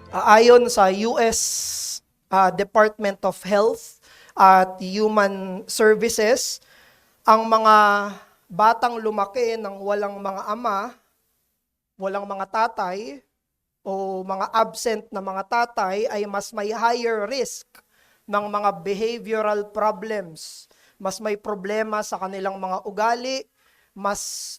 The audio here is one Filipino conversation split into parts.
Ayon sa US Department of Health at Human Services, ang mga batang lumaki ng walang mga ama, walang mga tatay, o mga absent na mga tatay ay mas may higher risk ng mga behavioral problems. Mas may problema sa kanilang mga ugali, mas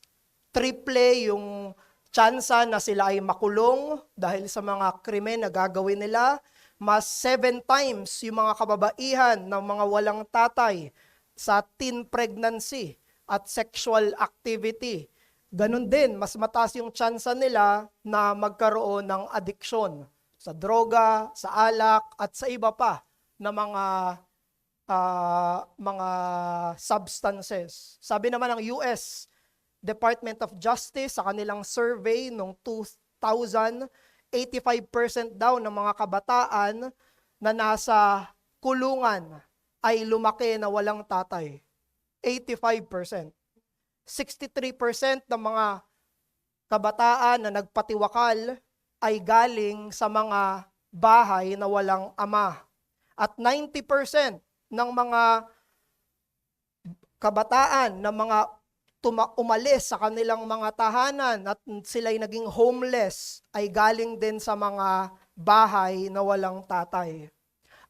triple yung tsansa na sila ay makulong dahil sa mga krimen na gagawin nila, mas 7 times yung mga kababaihan ng mga walang tatay sa teen pregnancy at sexual activity. Ganon din, mas mataas yung tsansa nila na magkaroon ng adiksyon sa droga, sa alak, at sa iba pa na mga substances. Sabi naman ng US Department of Justice sa kanilang survey noong 2000, 85% daw ng mga kabataan na nasa kulungan ay lumaki na walang tatay. 85%. 63% ng mga kabataan na nagpatiwakal ay galing sa mga bahay na walang ama. At 90% ng mga kabataan na mga umalis sa kanilang mga tahanan at sila'y naging homeless ay galing din sa mga bahay na walang tatay.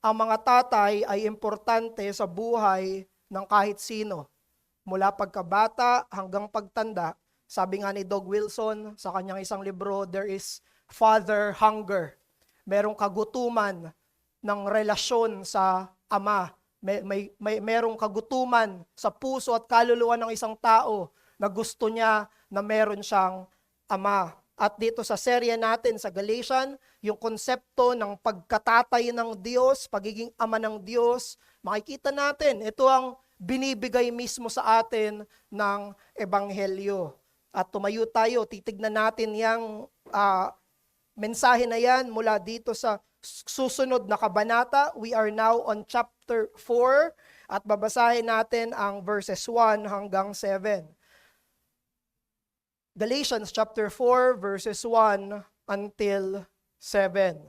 Ang mga tatay ay importante sa buhay ng kahit sino. Mula pagkabata hanggang pagtanda, sabi nga ni Doug Wilson sa kanyang isang libro, there is father hunger. Merong kagutuman ng relasyon sa ama. Merong kagutuman sa puso at kaluluwa ng isang tao na gusto niya na meron siyang ama. At dito sa serye natin sa Galatians, yung konsepto ng pagkatatay ng Diyos, pagiging ama ng Diyos, makikita natin, ito ang binibigay mismo sa atin ng Ebanghelyo. At tumayo tayo, titignan natin yung mensahe na yan mula dito sa susunod na kabanata. We are now on chapter 4 at babasahin natin ang verses 1 hanggang 7. Galatians chapter 4 verses 1 until 7.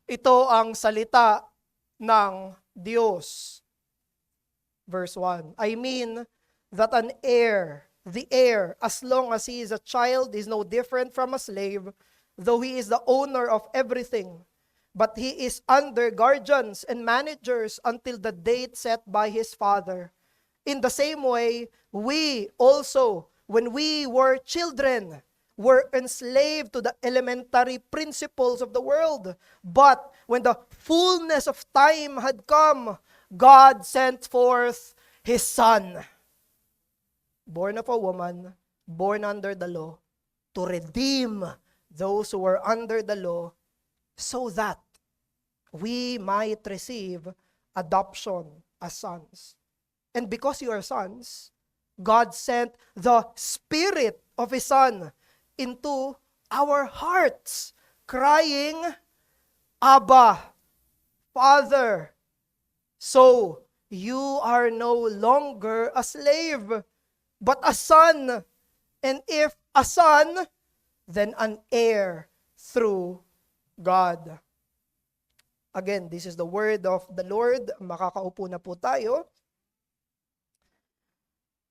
Ito ang salita ng Diyos. Verse 1. I mean that an heir, the heir, as long as he is a child, is no different from a slave, though he is the owner of everything. But he is under guardians and managers until the date set by his father. In the same way, we also, when we were children, were enslaved to the elementary principles of the world. But when the fullness of time had come, God sent forth His Son, born of a woman, born under the law, to redeem those who were under the law, so that we might receive adoption as sons. And because you are sons, God sent the Spirit of His Son into our hearts, crying, Abba, Father. So, you are no longer a slave, but a son. And if a son, then an heir through God. Again, this is the word of the Lord. Makakaupo na po tayo.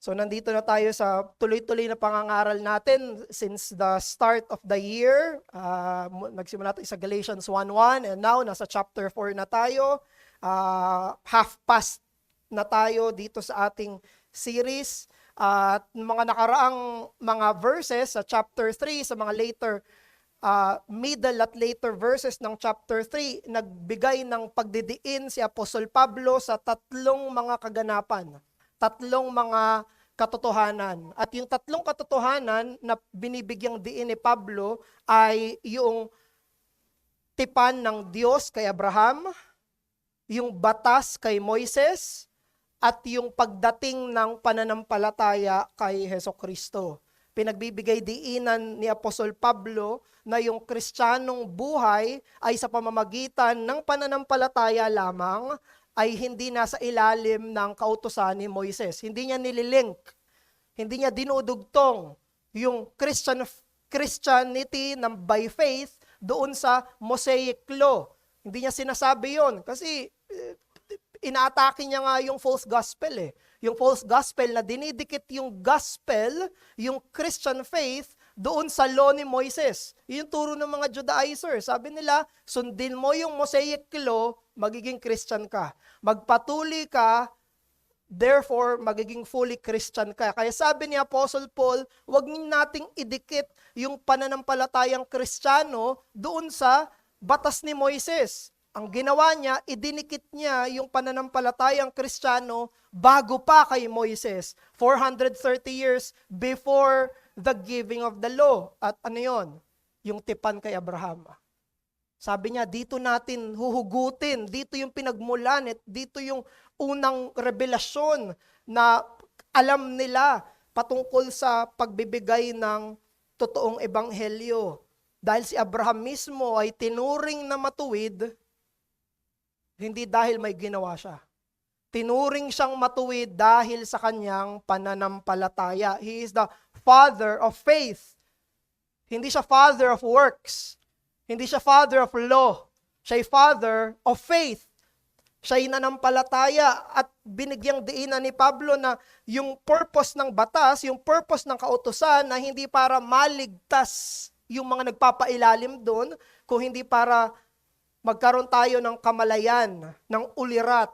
So nandito na tayo sa tuloy-tuloy na pangangaral natin since the start of the year. Nagsimula tayo sa Galatians 1:1 and now nasa chapter 4 na tayo. Half past na tayo dito sa ating series. At mga nakaraang mga verses sa chapter 3, sa mga middle at later verses ng chapter 3, nagbigay ng pagdidiin si Apostol Pablo sa tatlong mga kaganapan. Tatlong mga katotohanan. At yung tatlong katotohanan na binibigyang diin ni Pablo ay yung tipan ng Diyos kay Abraham, yung batas kay Moises, at yung pagdating ng pananampalataya kay Hesukristo. Pinagbibigay diinan ni Apostol Pablo na yung Kristiyanong buhay ay sa pamamagitan ng pananampalataya lamang, ay hindi nasa ilalim ng kautusan ni Moises. Hindi niya nililink, hindi niya dinudugtong yung Christian Christianity ng by faith doon sa Mosaic Law. Hindi niya sinasabi yon kasi inaatake niya nga yung false gospel eh. Yung false gospel na dinidikit yung gospel, yung Christian faith, doon sa law ni Moises. Yung turo ng mga Judaizer. Sabi nila, sundin mo yung Mosaic Law, magiging Christian ka. Magpatuloy ka, therefore, magiging fully Christian ka. Kaya sabi ni Apostle Paul, huwag nating idikit yung pananampalatayang Kristiyano doon sa batas ni Moises. Ang ginawa niya, idinikit niya yung pananampalatayang Kristiyano bago pa kay Moises. 430 years before the giving of the law. At ano yon? Yung tipan kay Abraham. Sabi niya, dito natin huhugutin, dito yung pinagmulan, at dito yung unang revelasyon na alam nila patungkol sa pagbibigay ng totoong ebanghelyo. Dahil si Abraham mismo ay tinuring na matuwid, hindi dahil may ginawa siya. Tinuring siyang matuwid dahil sa kanyang pananampalataya. He is the father of faith. Hindi siya father of works. Hindi siya father of law. Siya ay father of faith. Siya ay nanampalataya at binigyang diinan ni Pablo na yung purpose ng batas, yung purpose ng kautusan na hindi para maligtas yung mga nagpapailalim doon, kung hindi para magkaroon tayo ng kamalayan, ng ulirat,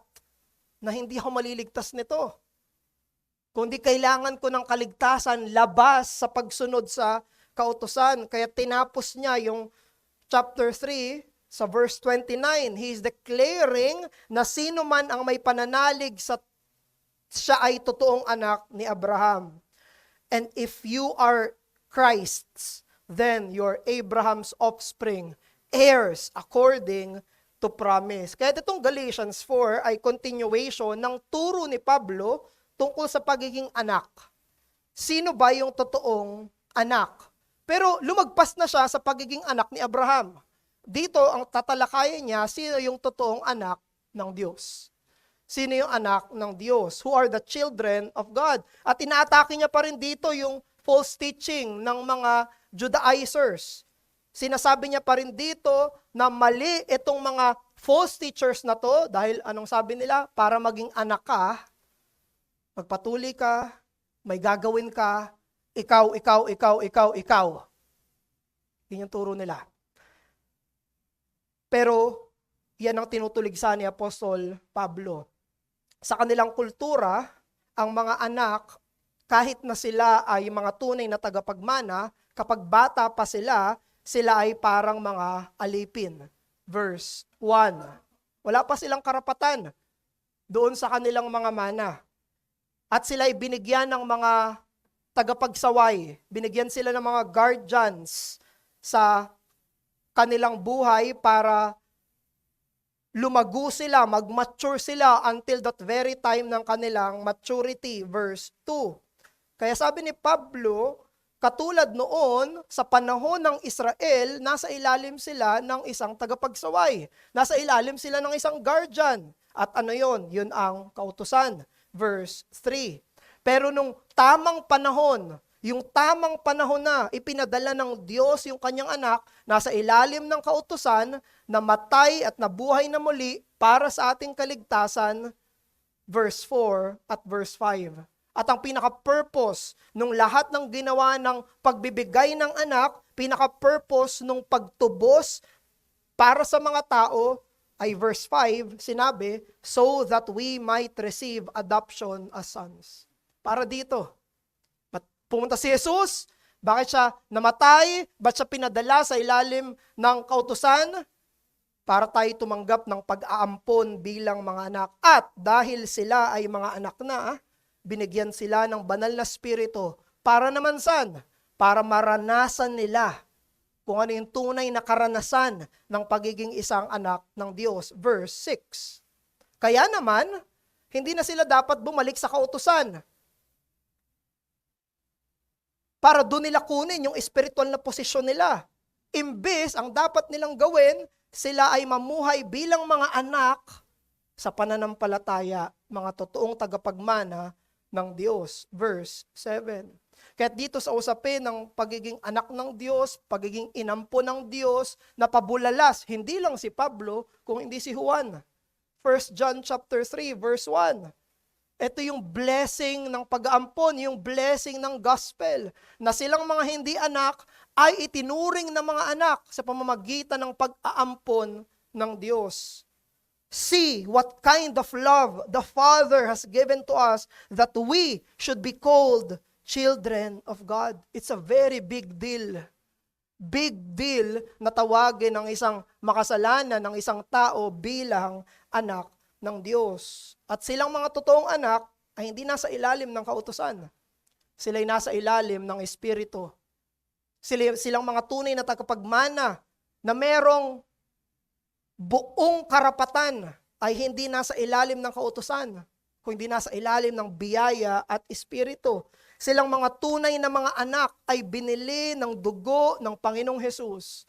na hindi ako maliligtas nito. Kundi kailangan ko ng kaligtasan labas sa pagsunod sa kautusan. Kaya tinapos niya yung chapter 3 sa verse 29. He is declaring na sino man ang may pananalig sa siya ay totoong anak ni Abraham. And if you are Christ's, then you're Abraham's offspring, heirs according to promise. Kaya itong Galatians 4 ay continuation ng turo ni Pablo tungkol sa pagiging anak. Sino ba yung totoong anak? Pero lumagpas na siya sa pagiging anak ni Abraham. Dito ang tatalakayan niya, sino yung totoong anak ng Diyos. Sino yung anak ng Diyos? Who are the children of God? At inaatake niya pa rin dito yung false teaching ng mga Judaizers. Sinasabi niya pa rin dito na mali itong mga false teachers na to dahil anong sabi nila? Para maging anak ka, magpatuloy ka, may gagawin ka, ikaw. Yun yung turo nila. Pero yan ang tinutuligsa ni Apostol Pablo. Sa kanilang kultura, ang mga anak, kahit na sila ay mga tunay na tagapagmana, kapag bata pa sila ay parang mga alipin. Verse 1. Wala pa silang karapatan doon sa kanilang mga mana. At sila ay binigyan ng mga tagapagsaway. Binigyan sila ng mga guardians sa kanilang buhay para lumago sila, mag-mature sila until that very time ng kanilang maturity. Verse 2. Kaya sabi ni Pablo, katulad noon, sa panahon ng Israel, nasa ilalim sila ng isang tagapagsaway. Nasa ilalim sila ng isang guardian. At ano yon? Yun ang kautusan. Verse 3. Pero nung tamang panahon, yung tamang panahon na ipinadala ng Diyos yung kanyang anak, nasa ilalim ng kautusan, namatay at nabuhay na muli para sa ating kaligtasan, verse 4 at verse 5. At ang pinaka-purpose nung lahat ng ginawa ng pagbibigay ng anak, pinaka-purpose nung pagtubos para sa mga tao, ay verse 5, sinabi, so that we might receive adoption as sons. Para dito. Pumunta si Jesus, bakit siya namatay? Bakit siya pinadala sa ilalim ng kautusan? Para tayo tumanggap ng pag-aampon bilang mga anak. At dahil sila ay mga anak na, binigyan sila ng banal na spirito. Para naman saan? Para maranasan nila kung ano yung tunay na karanasan ng pagiging isang anak ng Diyos. Verse 6. Kaya naman, hindi na sila dapat bumalik sa kautusan. Para doon nila kunin yung spiritual na posisyon nila. Imbes, ang dapat nilang gawin, sila ay mamuhay bilang mga anak sa pananampalataya, mga totoong tagapagmana ng Diyos. Verse 7. Kaya dito sa usapin ng pagiging anak ng Diyos, pagiging inampo ng Diyos, napabulalas, hindi lang si Pablo, kung hindi si Juan. 1 John chapter 3, verse 1. Ito yung blessing ng pag-aampon, yung blessing ng gospel, na silang mga hindi anak ay itinuring na mga anak sa pamamagitan ng pag-aampon ng Diyos. See what kind of love the Father has given to us that we should be called children of God. It's a very big deal. Big deal na tawagin ng isang makasalanan ng isang tao bilang anak ng Diyos. At silang mga totoong anak ay hindi nasa ilalim ng kautusan. Sila'y nasa ilalim ng Espiritu. Silang mga tunay na tagapagmana na merong buong karapatan ay hindi nasa ilalim ng kautusan, kundi nasa ilalim ng biyaya at Espiritu. Silang mga tunay na mga anak ay binili ng dugo ng Panginoong Hesus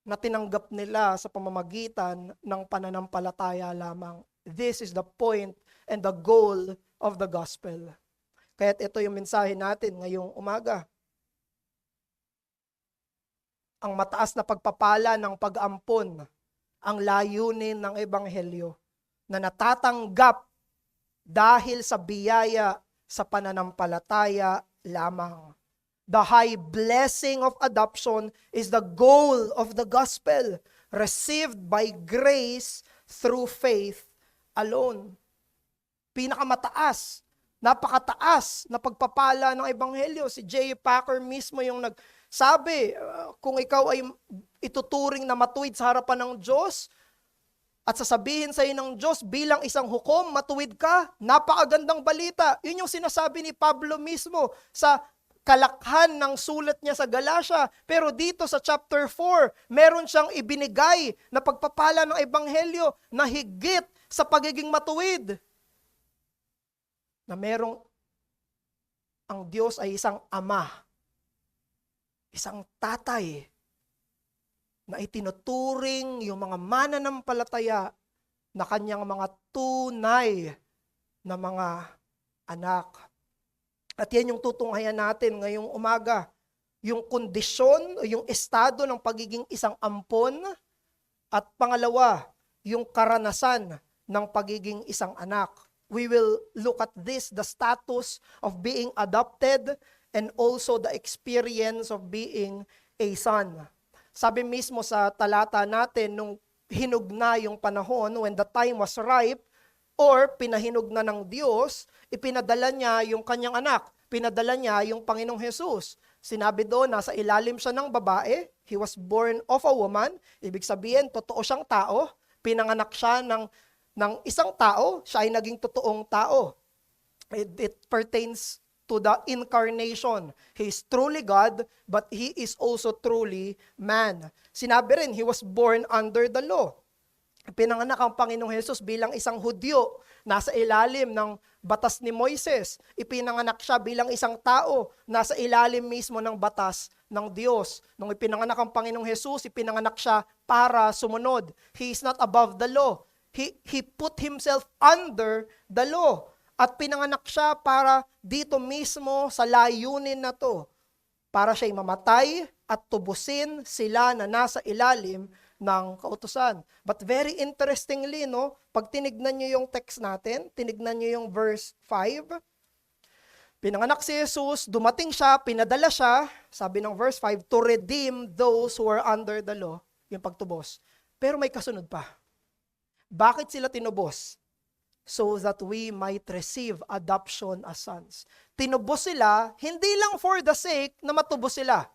na tinanggap nila sa pamamagitan ng pananampalataya lamang. This is the point and the goal of the gospel. Kaya't ito yung mensahe natin ngayong umaga. Ang mataas na pagpapala ng pag-ampon, ang layunin ng Ebanghelyo na natatanggap dahil sa biyaya sa pananampalataya lamang. The high blessing of adoption is the goal of the gospel, received by grace through faith alone. Pinakamataas, napakataas na pagpapala ng Ebanghelyo. Si J. Packer mismo yung nagsabi, kung ikaw ay ituturing na matuwid sa harapan ng Diyos, at sasabihin sa iyo ng Diyos bilang isang hukom, matuwid ka, napakagandang balita. Yun yung sinasabi ni Pablo mismo sa kalakhan ng sulat niya sa Galatia. Pero dito sa chapter 4, meron siyang ibinigay na pagpapala ng Ebanghelyo na higit sa pagiging matuwid. Na merong ang Diyos ay isang ama, isang tatay, na itinuturing yung mga mananampalataya na kanyang mga tunay na mga anak. At yan yung tutunghayan natin ngayong umaga. Yung kondisyon, yung estado ng pagiging isang ampon. At pangalawa, yung karanasan ng pagiging isang anak. We will look at this, the status of being adopted and also the experience of being a son. Sabi mismo sa talata natin, nung hinog na yung panahon, when the time was ripe, or pinahinog na ng Diyos, ipinadala niya yung kanyang anak, pinadala niya yung Panginoong Hesus. Sinabi doon, nasa ilalim siya ng babae, he was born of a woman, ibig sabihin, totoo siyang tao, pinanganak siya ng isang tao, siya ay naging totoong tao. It pertains to the incarnation. He is truly God, but He is also truly man. Sinabi rin, He was born under the law. Pinanganak ang Panginoong Hesus bilang isang Hudyo, nasa ilalim ng batas ni Moises. Ipinanganak siya bilang isang tao, nasa ilalim mismo ng batas ng Diyos. Nung ipinanganak ang Panginoong Hesus, ipinanganak siya para sumunod. He is not above the law. He put Himself under the law. At pinanganak siya para dito mismo sa layunin na to, para siya'y mamatay at tubusin sila na nasa ilalim ng kautusan. But very interestingly, no, pag tinignan nyo yung text natin, tinignan nyo yung verse 5, pinanganak si Jesus, dumating siya, pinadala siya, sabi ng verse 5, to redeem those who are under the law, yung pagtubos. Pero may kasunod pa. Bakit sila tinubos? So that we might receive adoption as sons. Tinubos sila, hindi lang for the sake na matubos sila.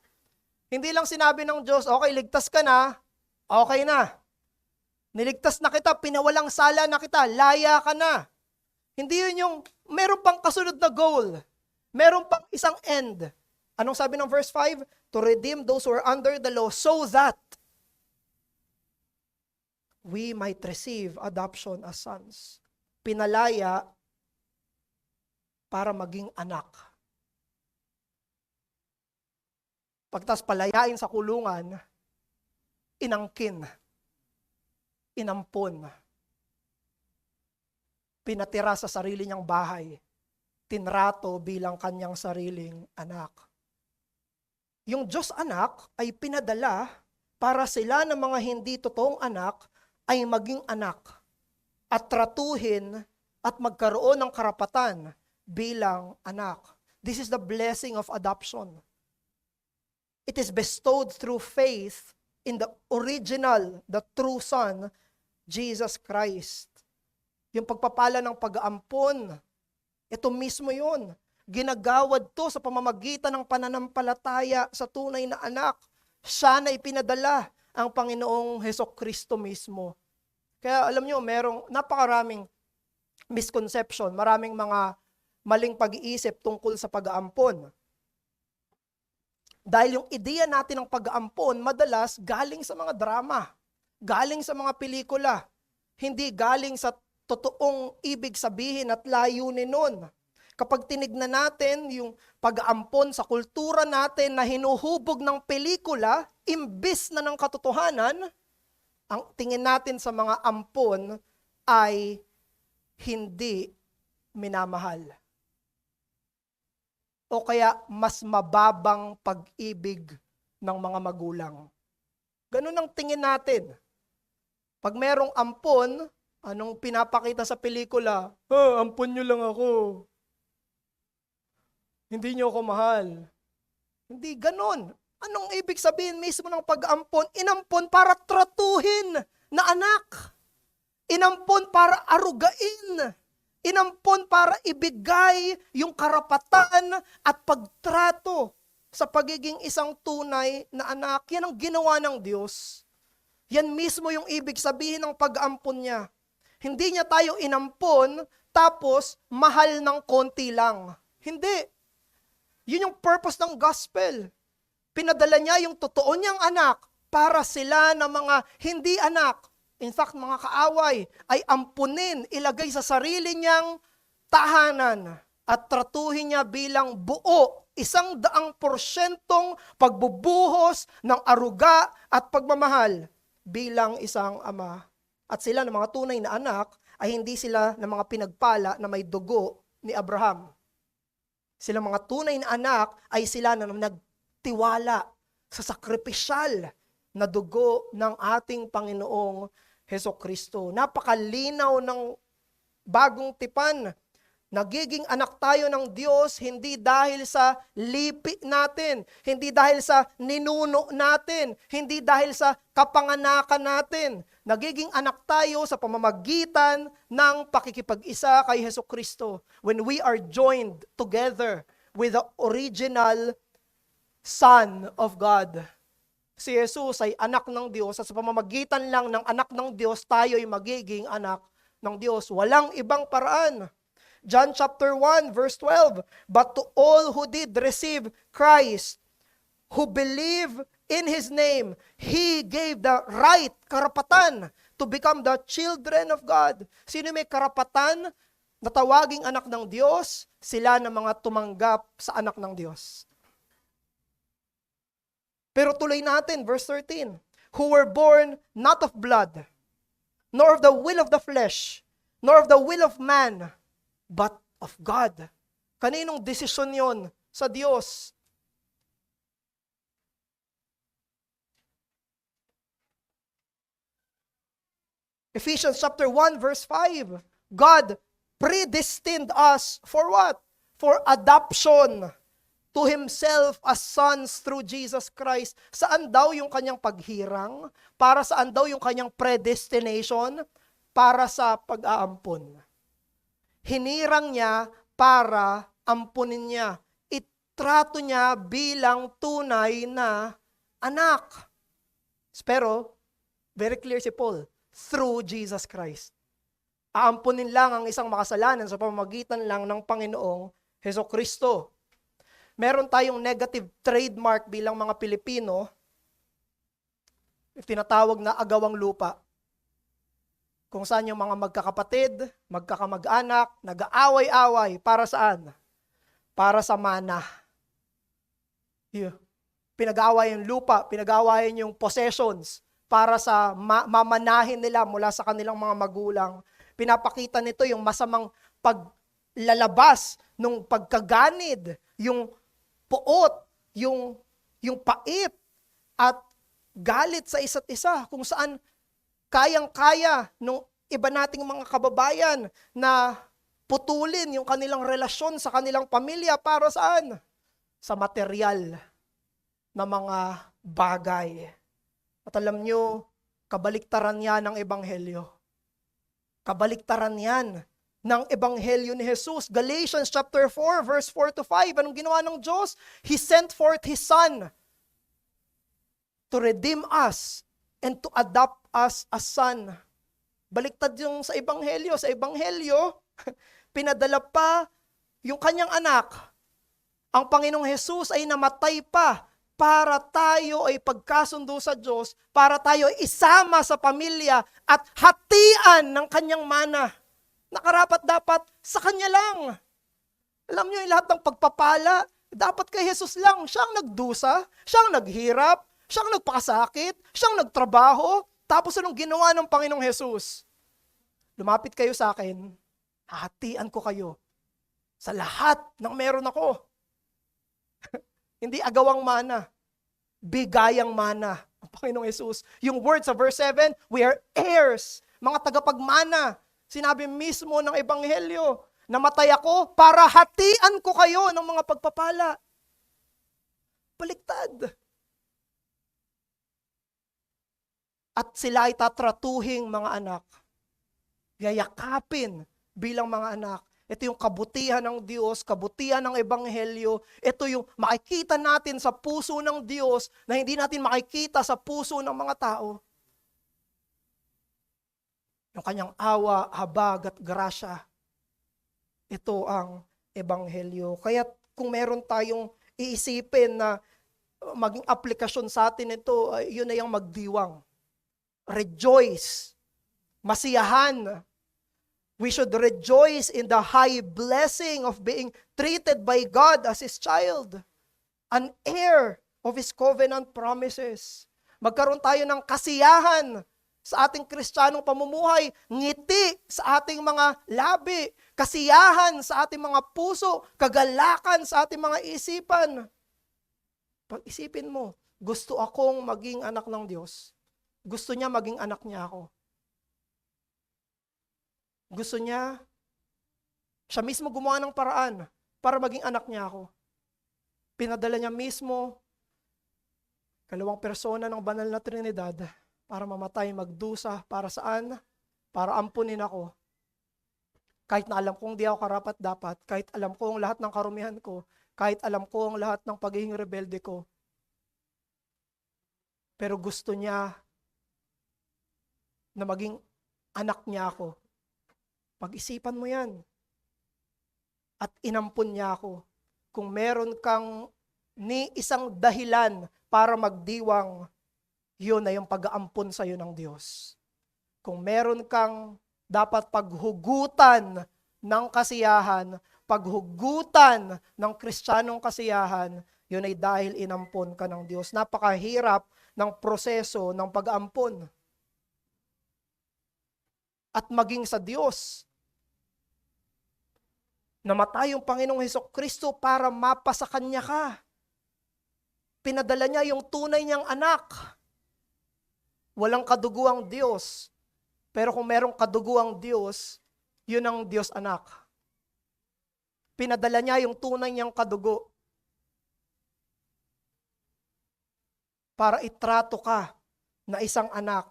Hindi lang sinabi ng Diyos, okay, ligtas ka na, okay na. Niligtas na kita, pinawalang sala na kita, laya ka na. Hindi yun yung, meron pang kasunod na goal. Meron pang isang end. Anong sabi ng verse 5? To redeem those who are under the law so that we might receive adoption as sons. Pinalaya para maging anak. Pagtas palayain sa kulungan, inangkin, inampon, pinatira sa sarili niyang bahay, tinrato bilang kanyang sariling anak. Yung Diyos anak ay pinadala para sila ng mga hindi totoong anak ay maging anak at tratuhin at magkaroon ng karapatan bilang anak. This is the blessing of adoption. It is bestowed through faith in the original, the true Son, Jesus Christ. Yung pagpapala ng pag-aampon, ito mismo yun. Ginagawad to sa pamamagitan ng pananampalataya sa tunay na anak. Siya na ipinadala ang Panginoong Hesukristo mismo. Kaya alam nyo, merong napakaraming misconception, maraming mga maling pag-iisip tungkol sa pag-aampon. Dahil yung ideya natin ng pag-aampon, madalas galing sa mga drama, galing sa mga pelikula, hindi galing sa totoong ibig sabihin at layunin nun. Kapag tinignan natin yung pag-aampon sa kultura natin na hinuhubog ng pelikula, imbis na ng katotohanan, ang tingin natin sa mga ampon ay hindi minamahal. O kaya mas mababang pag-ibig ng mga magulang. Ganun ang tingin natin. Pag merong ampon, anong pinapakita sa pelikula? Ampon nyo lang ako. Hindi nyo ako mahal. Hindi ganon. Anong ibig sabihin mismo ng pag-ampon? Inampon para tratuhin na anak. Inampon para arugain. Inampon para ibigay yung karapatan at pagtrato sa pagiging isang tunay na anak. Yan ang ginawa ng Diyos. Yan mismo yung ibig sabihin ng pag-ampon niya. Hindi niya tayo inampon tapos mahal ng konti lang. Hindi. Yun yung purpose ng gospel. Pinadala niya yung totoo niyang anak para sila na mga hindi anak. In fact, mga kaaway ay ampunin, ilagay sa sarili niyang tahanan at tratuhin niya bilang buo, 100% pagbubuhos ng aruga at pagmamahal bilang isang ama. At sila ng mga tunay na anak ay hindi sila ng mga pinagpala na may dugo ni Abraham. Sila mga tunay na anak ay sila na nagtiwala sa sakripisyal na dugo ng ating Panginoong Hesukristo. Napakalinaw ng bagong tipan. Nagiging anak tayo ng Diyos hindi dahil sa lipi natin, hindi dahil sa ninuno natin, hindi dahil sa kapanganakan natin. Nagiging anak tayo sa pamamagitan ng pakikipag-isa kay Hesukristo. When we are joined together with the original Son of God. Si Jesus ay anak ng Diyos at sa pamamagitan lang ng anak ng Diyos, tayo ay magiging anak ng Diyos. Walang ibang paraan. John chapter 1 verse 12, but to all who did receive Christ, who believe in His name, He gave the right, karapatan, to become the children of God. Sino may karapatan na tawaging anak ng Diyos? Sila na mga tumanggap sa anak ng Diyos. Pero tuloy natin, verse 13, who were born not of blood, nor of the will of the flesh, nor of the will of man, but of God. Kaninong desisyon yon? Sa Diyos. Ephesians chapter 1 verse 5, God predestined us for what? For adoption to Himself as sons through Jesus Christ. Saan daw yung kanyang paghirang? Para saan daw yung kanyang predestination? Para sa pag-aampon. Hinirang niya para ampunin niya. Itrato niya bilang tunay na anak. Pero, very clear si Paul, through Jesus Christ. Aampunin lang ang isang makasalanan sa pamamagitan lang ng Panginoong Hesukristo. Meron tayong negative trademark bilang mga Pilipino, tinatawag na agawang lupa. Kung saan yung mga magkakapatid, magkakamag-anak, nag-aaway-away, para saan? Para sa mana. Pinag-aawayan yung lupa, pinag-aawayan yung possessions, para sa mamanahin nila mula sa kanilang mga magulang. Pinapakita nito yung masamang lalabas nung pagkaganid, yung puot, yung pait at galit sa isa't isa, kung saan kayang-kaya nung iba nating mga kababayan na putulin yung kanilang relasyon sa kanilang pamilya para saan? Sa material na mga bagay. At alam nyo, kabaliktaran yan ng Ebanghelyo. Kabaliktaran yan ng Ebanghelyo ni Jesus. Galatians chapter 4, verse 4 to 5. Anong ginawa ng Diyos? He sent forth His Son to redeem us and to adopt us as son. Baliktad yung sa Ebanghelyo. Sa Ebanghelyo, pinadala pa yung kanyang anak. Ang Panginoong Jesus ay namatay pa para tayo ay pagkasundo sa Diyos, para tayo ay isama sa pamilya at hatian ng kanyang mana. Nakarapat dapat sa kanya lang. Alam niyo, lahat ng pagpapala, dapat kay Jesus lang. Siyang nagdusa, siyang naghirap, siyang nagpakasakit, siyang nagtrabaho. Tapos anong ginawa ng Panginoong Jesus? Lumapit kayo sa akin, hahatian ko kayo sa lahat ng meron ako. Hindi agawang mana, bigayang mana ang Panginoong Jesus. Yung word sa verse 7, we are heirs, mga tagapagmana. Sinabi mismo ng Ebanghelyo, namatay ako para hatian ko kayo ng mga pagpapala. Baliktad. At sila ay tatratuhing mga anak. Yayakapin bilang mga anak. Ito yung kabutihan ng Diyos, kabutihan ng Ebanghelyo. Ito yung makikita natin sa puso ng Diyos na hindi natin makikita sa puso ng mga tao. Yung kanyang awa, habag at grasya. Ito ang Ebanghelyo. Kaya kung meron tayong iisipin na maging aplikasyon sa atin ito, yun na yung magdiwang. Rejoice. Masiyahan. We should rejoice in the high blessing of being treated by God as His child. An heir of His covenant promises. Magkaroon tayo ng kasiyahan sa ating Kristiyanong pamumuhay, ngiti sa ating mga labi, kasiyahan sa ating mga puso, kagalakan sa ating mga isipan. Pag-isipin mo, gusto akong maging anak ng Diyos. Gusto niya maging anak niya ako. Gusto niya, siya mismo gumawa ng paraan para maging anak niya ako. Pinadala niya mismo, kalawang persona ng banal na Trinidad, para mamatay, magdusa, para saan? Para ampunin ako. Kahit na alam kong di ako karapat-dapat, kahit alam ko ang lahat ng karumihan ko, kahit alam ko ang lahat ng pagiging rebelde ko. Pero gusto niya na maging anak niya ako. Pag-isipan mo yan. At inampun niya ako. Kung meron kang ni isang dahilan para magdiwang, yun na yung pag-aampun sa iyo ng Diyos. Kung meron kang dapat paghugutan ng kasiyahan, paghugutan ng Kristiyanong kasiyahan, yun ay dahil inampun ka ng Diyos. Napakahirap ng proseso ng pag-aampun. At maging sa Diyos, namatay yung Panginoong Hesukristo para mapasa Kanya ka. Pinadala niya yung tunay niyang anak. Walang kaduguang Diyos. Pero kung merong kaduguang Diyos, yun ang Diyos anak. Pinadala niya yung tunay niyang kadugo para itrato ka na isang anak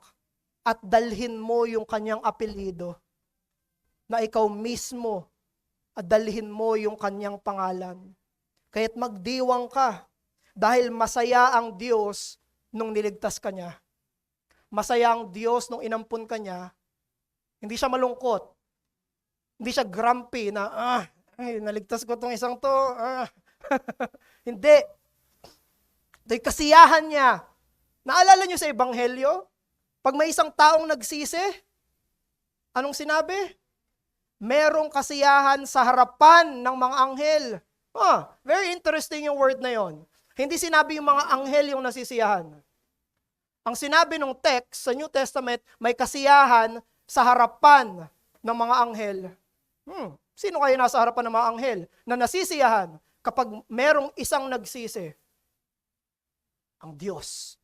at dalhin mo yung kanyang apelyido, na ikaw mismo at dalhin mo yung kanyang pangalan. Kaya't magdiwang ka dahil masaya ang Diyos nung niligtas ka niya. Masaya ang Diyos nung inampun ka niya. Hindi siya malungkot. Hindi siya grumpy na, naligtas ko tong isang to. Hindi. Ito'y kasiyahan niya. Naalala niyo sa Ebanghelyo? Pag may isang taong nagsisi, anong sinabi? Merong kasiyahan sa harapan ng mga anghel. Very interesting yung word na yon. Hindi sinabi yung mga anghel yung nasisiyahan. Ang sinabi ng text sa New Testament, may kasiyahan sa harapan ng mga anghel. Sino kayo nasa harapan ng mga anghel na nasisiyahan kapag merong isang nagsisi? Ang Diyos.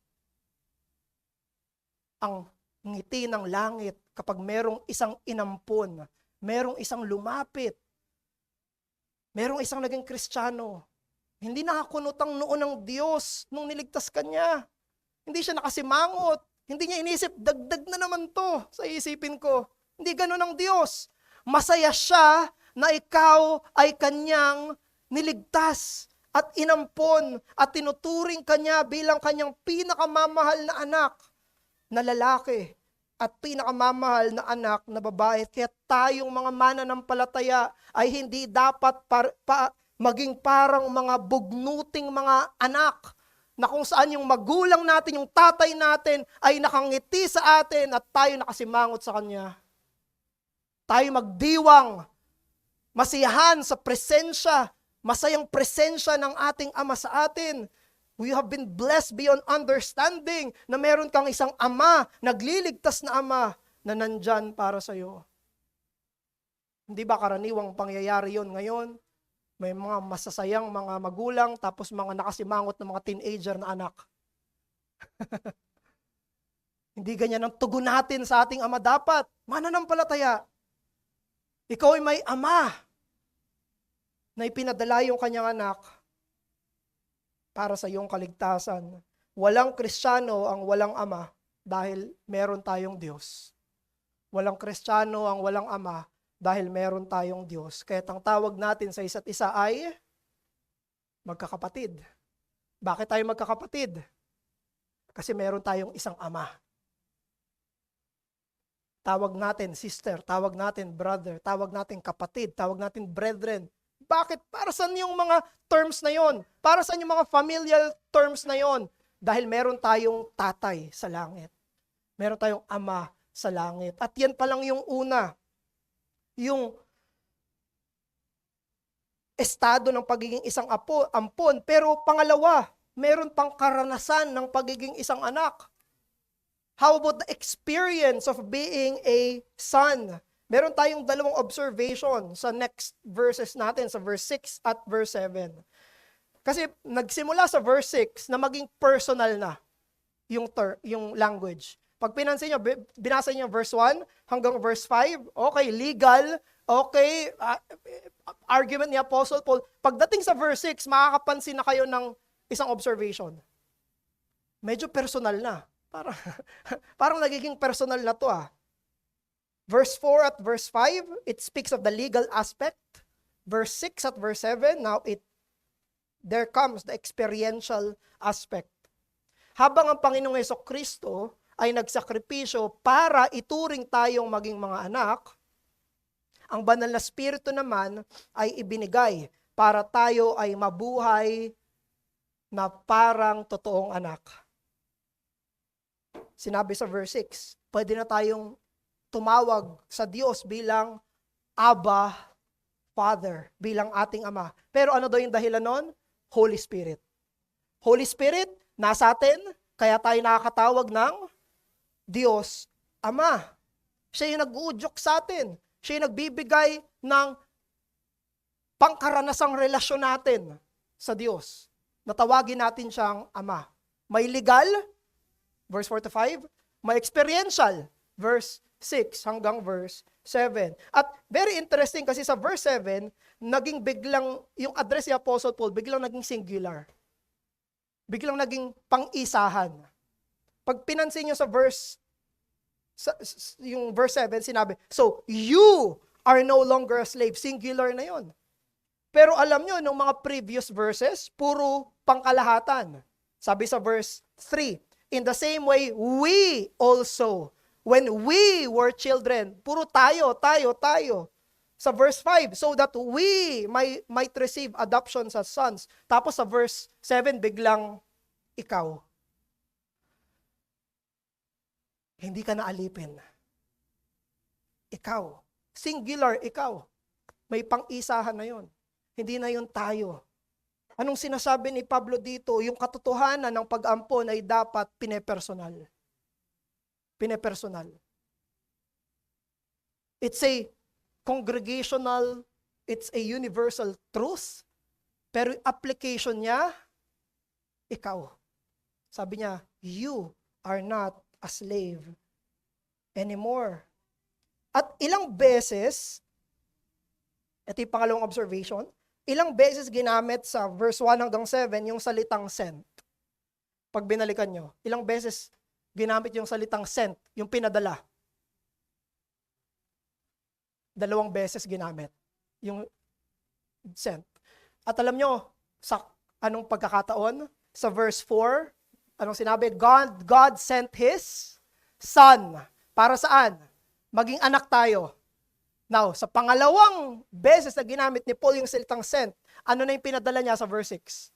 Ang ngiti ng langit kapag merong isang inampon, merong isang lumapit, merong isang naging Kristiyano. Hindi nakakunutang noon ng Diyos nung niligtas kanya. Hindi siya nakasimangot. Hindi niya inisip, dagdag na naman to sa isipin ko. Hindi ganun ang Diyos. Masaya siya na ikaw ay kanyang niligtas at inampon at tinuturing kanya bilang kanyang pinakamamahal na anak na lalaki at pinakamamahal na anak na babae. Kaya tayong mga mananampalataya ay hindi dapat maging parang mga bugnuting mga anak na kung saan yung magulang natin, yung tatay natin ay nakangiti sa atin at tayo nakasimangot sa kanya. Tayo magdiwang, masiyahan sa presensya, masayang presensya ng ating Ama sa atin. We have been blessed beyond understanding na meron kang isang Ama, nagliligtas na Ama na nandyan para sa iyo. Hindi ba karaniwang pangyayari yon ngayon? May mga masasayang mga magulang tapos mga nakasimangot na mga teenager na anak. Hindi ganyan ang tugon natin sa ating Ama dapat. Mananampalataya. Ikaw ay may Ama na ipinadala yung kanyang anak para sa iyong kaligtasan. Walang Kristiyano ang walang Ama dahil meron tayong Diyos. Walang Kristiyano ang walang Ama dahil meron tayong Diyos. Kaya ang tawag natin sa isa't isa ay magkakapatid. Bakit tayo magkakapatid? Kasi meron tayong isang Ama. Tawag natin sister, tawag natin brother, tawag natin kapatid, tawag natin brethren. Bakit? Para saan yung mga terms na yon? Para saan yung mga familial terms na yon? Dahil meron tayong tatay sa langit. Meron tayong Ama sa langit. At yan pa lang yung una. Yung estado ng pagiging isang ampon. Pero pangalawa, meron pang karanasan ng pagiging isang anak. How about the experience of being a son? Meron tayong dalawang observation sa next verses natin, sa verse 6 at verse 7. Kasi nagsimula sa verse 6 na maging personal na yung language. Pag pinansin nyo, binasa nyo verse 1 hanggang verse 5, okay, legal, okay, argument ni Apostle Paul. Pagdating sa verse 6, makakapansin na kayo ng isang observation. Medyo personal na. Parang nagiging personal na to Verse 4 at verse 5, it speaks of the legal aspect. Verse 6 at verse 7, now there comes the experiential aspect. Habang ang Panginoong Hesukristo ay nagsakripisyo para ituring tayong maging mga anak, ang banal na Espiritu naman ay ibinigay para tayo ay mabuhay na parang totoong anak. Sinabi sa verse 6, pwede na tayong tumawag sa Diyos bilang Abba, Father, bilang ating Ama. Pero ano daw yung dahilan nun? Holy Spirit. Holy Spirit, nasa atin, kaya tayo nakakatawag ng Diyos, Ama. Siya yung nag-uudyok sa atin. Siya yung nagbibigay ng pangkaranasang relasyon natin sa Diyos. Natawagin natin siyang Ama. May legal, verse 4 to 5. May experiential, verse 6 hanggang verse 7. At very interesting kasi sa verse 7, naging biglang, yung address ni Apostle Paul, biglang naging singular. Biglang naging pang-isahan. Pag pinansin nyo sa verse, yung verse 7, sinabi, so you are no longer a slave. Singular na yon. Pero alam nyo, nung mga previous verses, puro pangkalahatan. Sabi sa verse 3, in the same way, we also, when we were children, puro tayo. Sa verse 5, so that we might receive adoptions as sons. Tapos sa verse 7, biglang ikaw. Hindi ka na alipin. Ikaw. Singular, ikaw. May pang-isahan na yon. Hindi na yon tayo. Anong sinasabi ni Pablo dito? Yung katotohanan ng pag-ampon ay dapat pinepersonal. Pinepersonal. It's a congregational it's a universal truth, pero application niya, ikaw. Sabi niya, you are not a slave anymore. At ilang beses, ito yung pangalawang observation, ilang beses ginamit sa verse 1 hanggang 7 yung salitang sent. Pag binalikan nyo, ilang beses ginamit yung salitang sent, yung pinadala. 2 beses ginamit yung sent. At alam nyo, sa anong pagkakataon? Sa verse 4, anong sinabi? God sent His Son. Para saan? Maging anak tayo. Now, sa pangalawang beses na ginamit ni Paul yung salitang sent, ano na yung pinadala niya sa verse 6?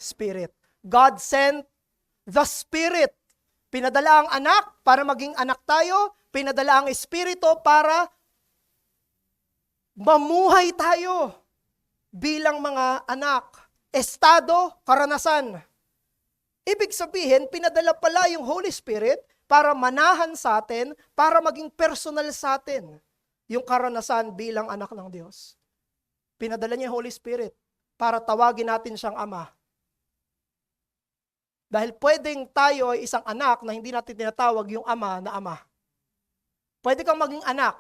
Spirit. God sent the Spirit. Pinadala ang anak para maging anak tayo. Pinadala ang Espiritu para mamuhay tayo bilang mga anak. Estado, karanasan. Ibig sabihin, pinadala pala yung Holy Spirit para manahan sa atin, para maging personal sa atin yung karanasan bilang anak ng Diyos. Pinadala niya yung Holy Spirit para tawagin natin siyang Ama. Dahil pwedeng tayo ay isang anak na hindi natin tinatawag yung Ama na Ama. Pwede kang maging anak.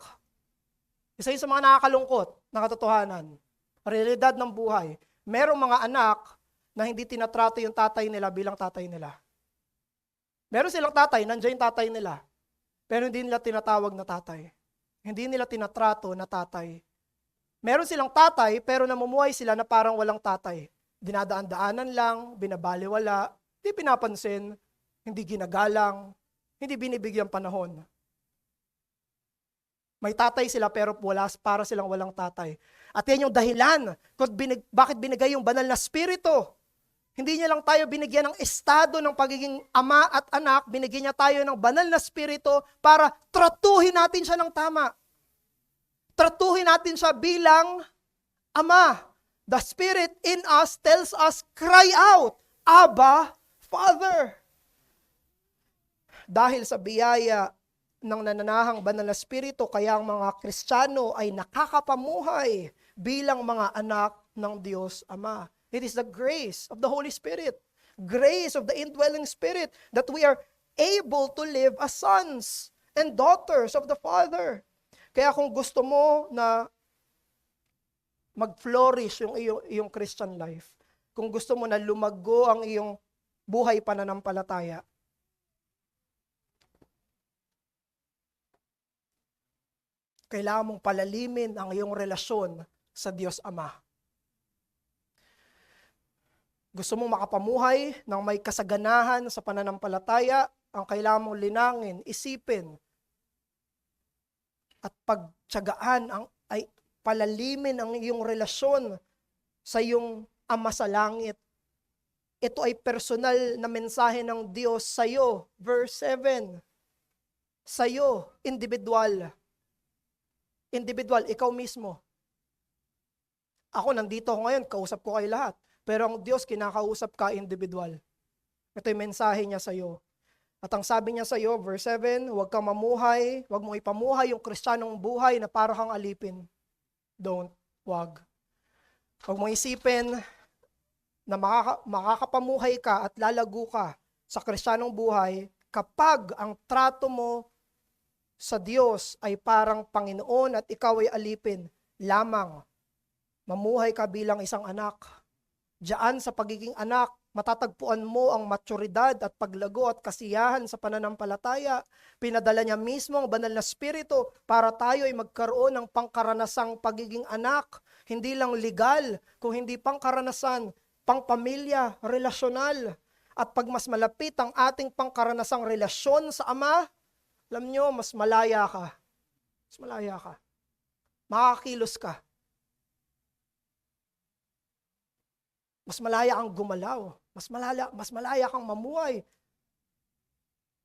Isa yun sa mga nakakalungkot na katotohanan. Realidad ng buhay. Merong mga anak na hindi tinatrato yung tatay nila bilang tatay nila. Meron silang tatay, nandiyan yung tatay nila. Pero hindi nila tinatawag na tatay. Hindi nila tinatrato na tatay. Meron silang tatay, pero namumuhay sila na parang walang tatay. Dinadaan-daanan lang, binabaliwala, hindi pinapansin, hindi ginagalang, hindi binibigyan panahon. May tatay sila pero para silang walang tatay. At yan yung dahilan kung bakit binigay yung banal na spirito. Hindi niya lang tayo binigyan ng estado ng pagiging ama at anak, binigyan niya tayo ng banal na spirito para tratuhin natin siya ng tama. Tratuhin natin siya bilang ama. The Spirit in us tells us, cry out, Abba, Father. Dahil sa biyaya ng nananahang banal na spirito, kaya ang mga Kristiyano ay nakakapamuhay bilang mga anak ng Diyos Ama. It is the grace of the Holy Spirit, grace of the indwelling Spirit, that we are able to live as sons and daughters of the Father. Kaya kung gusto mo na mag-flourish yung iyong Christian life, kung gusto mo na lumago ang iyong buhay pananampalataya, kailangan mong palalimin ang iyong relasyon sa Diyos Ama. Gusto mong makapamuhay ng may kasaganahan sa pananampalataya, ang kailangan mong linangin, isipin, at pagtiyagaan ay palalimin ang iyong relasyon sa iyong Ama sa langit. Ito ay personal na mensahe ng Diyos sa iyo. Verse 7. Sa iyo, individual. Individual, ikaw mismo. Ako, nandito ako ngayon, kausap ko kayo lahat. Pero ang Diyos, kinakausap ka individual. Ito yung mensahe niya sa iyo. At ang sabi niya sa iyo, verse 7, huwag kang mamuhay, huwag mong ipamuhay yung Kristiyanong buhay na para kang alipin. Huwag. Huwag mong isipin na makakapamuhay ka at lalago ka sa Kristiyanong buhay kapag ang trato mo sa Diyos ay parang Panginoon at ikaw ay alipin lamang. Mamuhay ka bilang isang anak. Diyan sa pagiging anak, matatagpuan mo ang maturidad at paglago at kasiyahan sa pananampalataya. Pinadala niya mismo ang banal na spirito para tayo ay magkaroon ng pangkaranasang pagiging anak. Hindi lang legal, kung hindi pangkaranasan, pangpamilya, relasyonal. At pag mas malapit ang ating pangkaranasang relasyon sa Ama, alam nyo, mas malaya ka. Mas malaya ka. Makakakilos ka. Mas malaya kang gumalaw. Mas malaya kang mamuhay.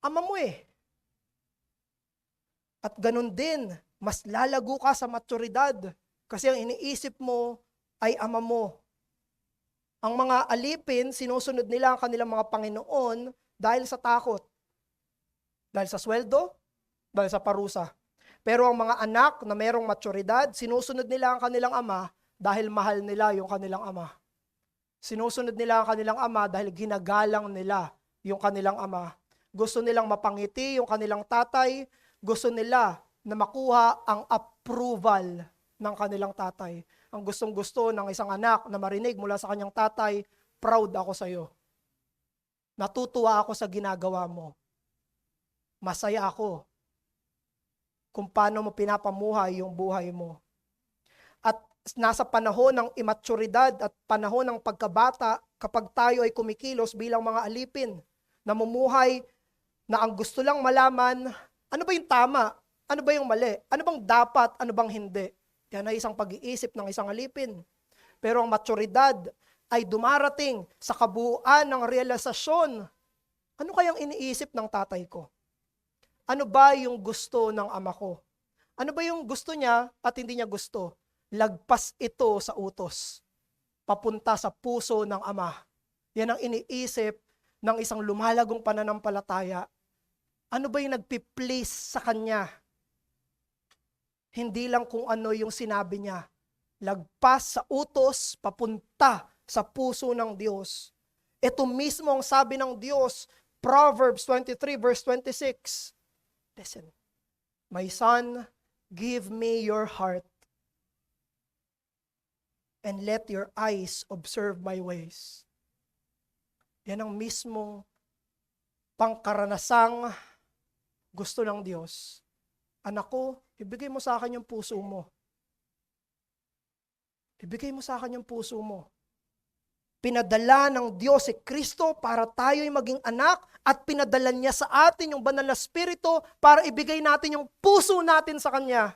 Ama mo eh. At ganun din, mas lalago ka sa maturidad. Kasi ang iniisip mo ay ama mo. Ang mga alipin, sinusunod nila ang kanilang mga Panginoon dahil sa takot. Dahil sa sweldo, dahil sa parusa. Pero ang mga anak na mayroong maturidad, sinusunod nila ang kanilang ama dahil mahal nila yung kanilang ama. Sinusunod nila ang kanilang ama dahil ginagalang nila yung kanilang ama. Gusto nilang mapangiti yung kanilang tatay. Gusto nila na makuha ang approval ng kanilang tatay. Ang gustong-gusto ng isang anak na marinig mula sa kanyang tatay, proud ako sa iyo. Natutuwa ako sa ginagawa mo. Masaya ako kung paano mo pinapamuhay yung buhay mo. At nasa panahon ng imaturidad at panahon ng pagkabata, kapag tayo ay kumikilos bilang mga alipin, namumuhay na ang gusto lang malaman, ano ba yung tama? Ano ba yung mali? Ano bang dapat? Ano bang hindi? Yan ay isang pag-iisip ng isang alipin. Pero ang maturidad ay dumarating sa kabuuan ng realisasyon. Ano kayang iniisip ng tatay ko? Ano ba yung gusto ng ama ko? Ano ba yung gusto niya at hindi niya gusto? Lagpas ito sa utos. Papunta sa puso ng ama. Yan ang iniisip ng isang lumalagong pananampalataya. Ano ba yung nagpi-please sa kanya? Hindi lang kung ano yung sinabi niya. Lagpas sa utos, papunta sa puso ng Diyos. Ito mismo ang sabi ng Diyos, Proverbs 23 verse 26. Listen, my son, give me your heart and let your eyes observe my ways. Yan ang mismong pangkaranasang gusto ng Diyos. Anak ko, ibigay mo sa akin yung puso mo. Ibigay mo sa akin yung puso mo. Pinadala ng Diyos si Kristo para tayo'y maging anak at pinadala niya sa atin yung banal na Espiritu para ibigay natin yung puso natin sa Kanya.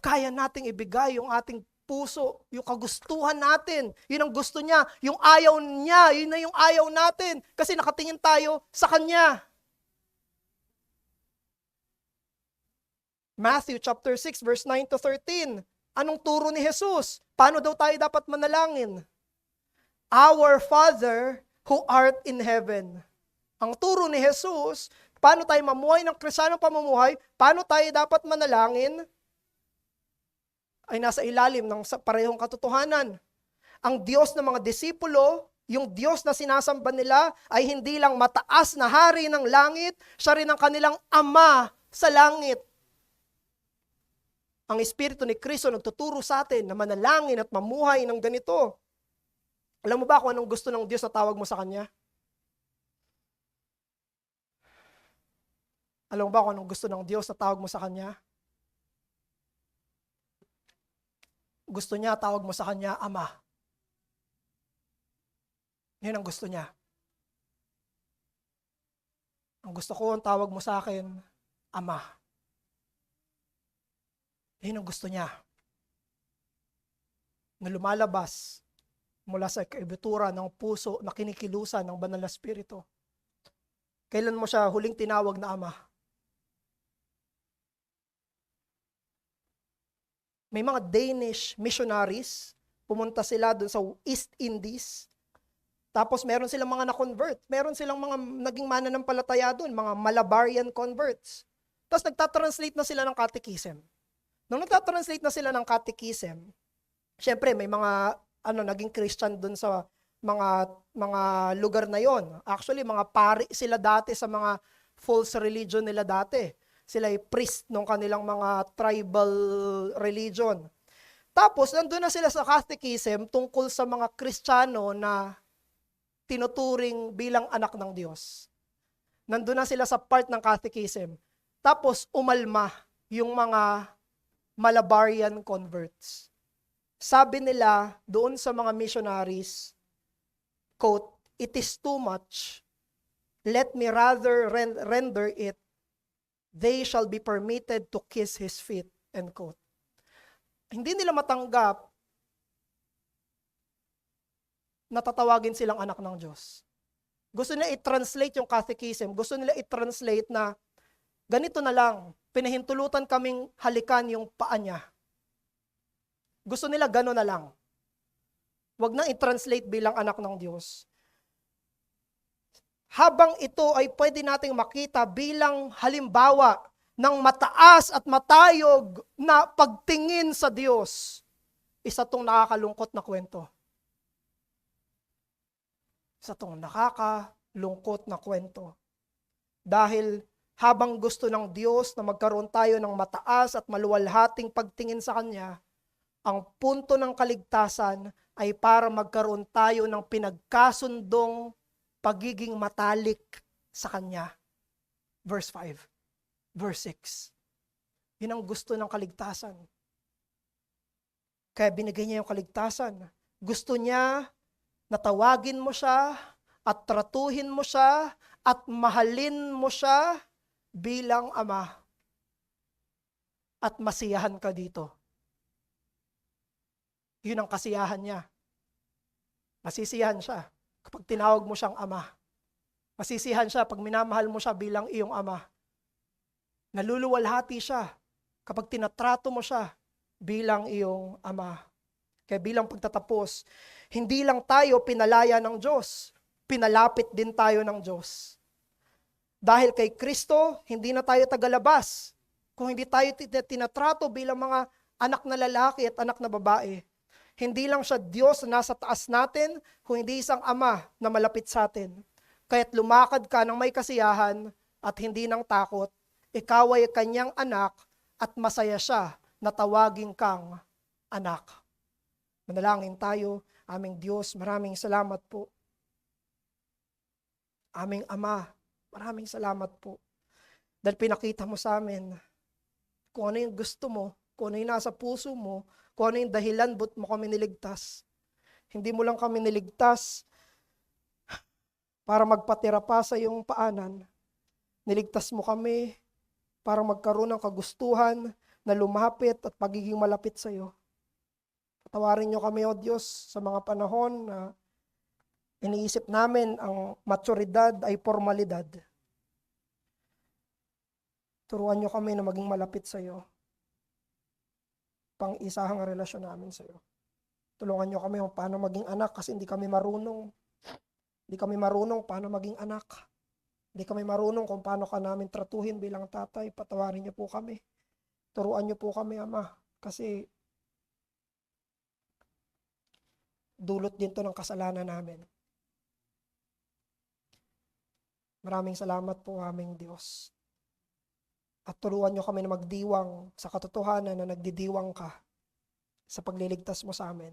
Kaya nating ibigay yung ating puso, yung kagustuhan natin. Yun ang gusto niya. Yung ayaw niya, yun na yung ayaw natin. Kasi nakatingin tayo sa Kanya. Matthew chapter 6 verse 9 to 13. Anong turo ni Jesus? Paano daw tayo dapat manalangin? Our Father who art in heaven. Ang turo ni Jesus, paano tayo mamuhay ng Kristiyanong pamumuhay, paano tayo dapat manalangin, ay nasa ilalim ng parehong katotohanan. Ang Diyos ng mga disipulo, yung Diyos na sinasamba nila, ay hindi lang mataas na hari ng langit, siya rin ang kanilang Ama sa langit. Ang Espiritu ni Kristo nagtuturo sa atin na manalangin at mamuhay ng ganito. Alam mo ba kung anong gusto ng Diyos na tawag mo sa Kanya? Alam mo ba kung anong gusto ng Diyos na tawag mo sa Kanya? Gusto niya tawag mo sa Kanya, Ama. Yan ang gusto niya. Ang gusto ko ang tawag mo sa akin, Ama. Yan ang gusto niya. Na lumalabas mula sa kaibutura ng puso na kinikilusan ng banal na Espiritu. Kailan mo siya huling tinawag na Ama? May mga Danish missionaries, pumunta sila doon sa East Indies. Tapos meron silang mga na-convert. Meron silang mga naging mananampalataya doon, mga Malabarian converts. Tapos nagtatranslate na sila ng catechism. Nung nagtatranslate na sila ng catechism, syempre may mga naging Christian doon sa mga lugar na yon. Actually, mga pari sila dati sa mga false religion nila dati. Sila ay priest ng kanilang mga tribal religion. Tapos, nandun na sila sa catechism tungkol sa mga Kristiyano na tinuturing bilang anak ng Diyos. Nandun na sila sa part ng catechism. Tapos, umalma yung mga Malabarian converts. Sabi nila doon sa mga missionaries, quote, "It is too much. Let me rather render it, they shall be permitted to kiss his feet," end quote. Hindi nila matanggap na tatawagin silang anak ng Diyos. Gusto nila i-translate yung catechism. Gusto nila i-translate na ganito na lang, pinahintulutan kaming halikan yung paa niya. Gusto nila gano'n na lang. Huwag nang i-translate bilang anak ng Diyos. Habang ito ay pwede nating makita bilang halimbawa ng mataas at matayog na pagtingin sa Diyos, isa tong nakakalungkot na kwento. Isa tong nakakalungkot na kwento. Dahil habang gusto ng Diyos na magkaroon tayo ng mataas at maluwalhating pagtingin sa Kanya, ang punto ng kaligtasan ay para magkaroon tayo ng pinagkasundong pagiging matalik sa Kanya. Verse 5, verse 6. Yun ang gusto ng kaligtasan. Kaya binigay niya yung kaligtasan. Gusto niya na tawagin mo siya at tratuhin mo siya at mahalin mo siya bilang ama. At masiyahan ka dito. Yun ang kasiyahan niya. Masisiyahan siya kapag tinawag mo siyang ama. Masisiyahan siya pag minamahal mo siya bilang iyong ama. Naluluwalhati siya kapag tinatrato mo siya bilang iyong ama. Kaya bilang pagtatapos, hindi lang tayo pinalaya ng Diyos, pinalapit din tayo ng Diyos. Dahil kay Kristo, hindi na tayo tagalabas. Kung hindi tayo tinatrato bilang mga anak na lalaki at anak na babae, hindi lang siya Diyos na nasa taas natin, kung hindi isang ama na malapit sa atin. Kaya't lumakad ka ng may kasiyahan at hindi ng takot, ikaw ay kanyang anak at masaya siya na tawagin kang anak. Manalangin tayo. Aming Diyos, maraming salamat po. Aming Ama, maraming salamat po. Dahil pinakita mo sa amin kung ano yung gusto mo, kung ano yung nasa puso mo, kung ano yung dahilan ba't mo kami niligtas. Hindi mo lang kami niligtas para magpatira pa sa iyong paanan. Niligtas mo kami para magkaroon ng kagustuhan na lumapit at pagiging malapit sa iyo. Patawarin niyo kami, O Diyos, sa mga panahon na iniisip namin ang maturidad ay formalidad. Turuan niyo kami na maging malapit sa iyo. Pang-isahang relasyon namin sa iyo. Tulungan niyo kami kung paano maging anak kasi hindi kami marunong. Hindi kami marunong paano maging anak. Hindi kami marunong kung paano ka namin tratuhin bilang tatay. Patawarin niyo po kami. Turuan niyo po kami, Ama, kasi dulot din to ng kasalanan namin. Maraming salamat po, aming Diyos. At turuan niyo kami na magdiwang sa katotohanan na nagdidiwang ka sa pagliligtas mo sa amin.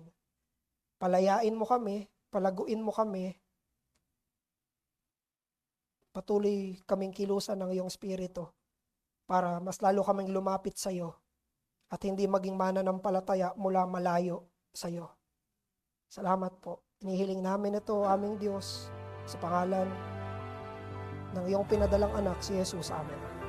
Palayain mo kami, palaguin mo kami, patuloy kaming kilusan ng iyong Espiritu para mas lalo kaming lumapit sa iyo at hindi maging mananampalataya mula malayo sa iyo. Salamat po. Inihiling namin ito, aming Diyos, sa pangalan ng iyong pinadalang anak, si Jesus. Amen.